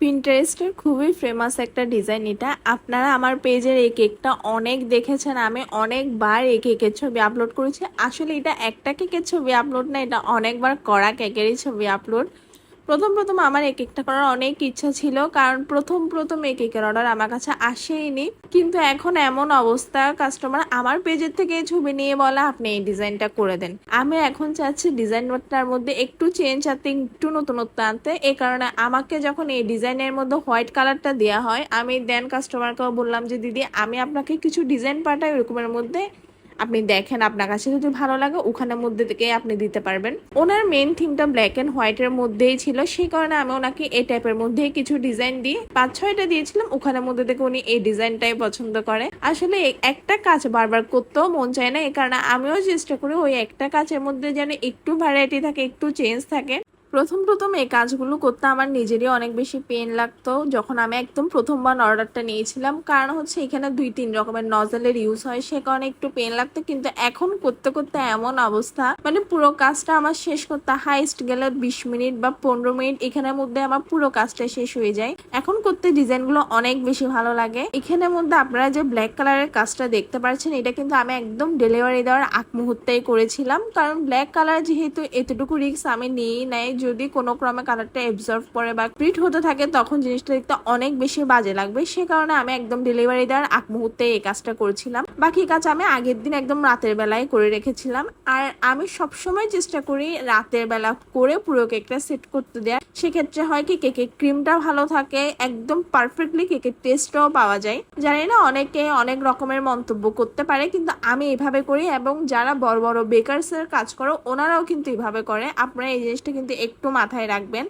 পিন্টারেস্টের খুবই ফেমাস একটা ডিজাইন এটা। আপনারা আমার পেজের এই কেকটা অনেক দেখেছেন, আমি অনেকবার এই কেকের ছবি আপলোড করেছি। আসলে এটা একটা কেকের ছবি আপলোড না, এটা অনেকবার করা কেকেরই ছবি আপলোড। প্রথম প্রথম আমার এই কেকটা করার অনেক ইচ্ছা ছিল, কারণ প্রথম প্রথম এই কেকের অর্ডার আমার কাছে আসেইনি। কিন্তু এখন এমন অবস্থা, কাস্টমার আমার পেজের থেকে ছবি নিয়ে বলে আপনি এই ডিজাইনটা করে দেন। আমি এখন চাচ্ছি ডিজাইনটার মধ্যে একটু চেঞ্জ আনতে, একটু নতুনত্ব আনতে। এই কারণে আমাকে যখন এই ডিজাইনের মধ্যে হোয়াইট কালারটা দেওয়া হয়, আমি দেন কাস্টমারকেও বললাম যে দিদি আমি আপনাকে কিছু ডিজাইন পাঠাই, ওরকমের মধ্যে আপনি দেখেন, আপনার কাছে যদি ভালো লাগে ওখানের মধ্যে থেকে আপনি দিতে পারবেন। ওনার মেন থিমটা ব্ল্যাক এন্ড হোয়াইটের মধ্যেই ছিল, সেই কারণে আমি ওনাকে এই টাইপের মধ্যেই কিছু ডিজাইন দিয়ে 5-6টা দিয়েছিলাম। ওখানের মধ্যে থেকে উনি এই ডিজাইনটাই পছন্দ করে। আসলে একটা কাজ বারবার করতেও মন চায় না, এই কারণে আমিও চেষ্টা করি ওই একটা কাজের মধ্যে যেন একটু ভ্যারাইটি থাকে, একটু চেঞ্জ থাকে। প্রথম প্রথম এই কাজগুলো করতে আমার নিজেরই অনেক বেশি পেন লাগতো যখন আমি একদম প্রথমবার অর্ডারটা নিয়েছিলাম, কারণ হচ্ছে এখানে 2-3 রকমের নজলের ইউজ হয়, সে কারণে একটু পেন লাগতো। কিন্তু এখন করতে করতে এমন অবস্থা, মানে পুরো কাজটা আমার শেষ করতে হাইস্ট গেলে 20 মিনিট বা 15 মিনিট, এখানের মধ্যে আমার পুরো কাজটা শেষ হয়ে যায়। এখন করতে ডিজাইনগুলো অনেক বেশি ভালো লাগে। এখানের মধ্যে আপনারা যে ব্ল্যাক কালারের কাজটা দেখতে পাচ্ছেন, এটা কিন্তু আমি একদম ডেলিভারি দেওয়ার আগ মুহূর্তেই করেছিলাম, কারণ ব্ল্যাক কালার যেহেতু এতটুকু রিস্ক আমি নিয়েই নাই। যদি কোনো ক্রমে কালারটা অ্যাবজর্ব করে বা প্রিট হতে থাকে তখন জিনিসটা দেখতে অনেক বেশি বাজে লাগবে, সে কারণে আমি একদম ডেলিভারি দেওয়ার আগ মুহূর্তে এই কাজটা করেছিলাম। বাকি কাজ আমি আগের দিন একদম রাতের বেলায় করে রেখেছিলাম। আর আমি সবসময় চেষ্টা করি রাতের বেলা করে পুরো কেকটা সেট করতে দেওয়া। সেক্ষেত্রে হয় কি, কেকের ক্রিমটা ভালো থাকে, একদম পারফেক্টলি কেকের টেস্টটাও পাওয়া যায়। জানি না অনেকে অনেক রকমের মন্তব্য করতে পারে, কিন্তু আমি এভাবে করি, এবং যারা বড় বড় বেকারসের কাজ করো ওনারাও কিন্তু এভাবে করে। আপনারা এই জিনিসটা কিন্তু একটু মাথায় রাখবেন।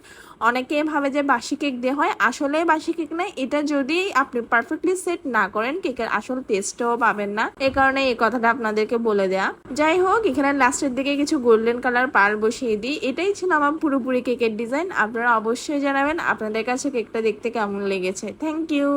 অনেকে ভাবে যে বাসি কেক দিয়ে হয়, আসলে বাসি কেক না, এটা যদি আপনি পারফেক্টলি সেট না করেন কেকের আসল টেস্টও পাবেন না। এই কারণে এই কথাটা আপনাদেরকে বলে দেয়া। যাই হোক, এখানে লাস্টের দিকে কিছু গোল্ডেন কালার পার বসিয়ে দিই। এটাই ছিল আমার পুরোপুরি কেকের ডিজাইন। আপনারা অবশ্যই জানাবেন আপনাদের কাছে কেকটা দেখতে কেমন লেগেছে। Thank you.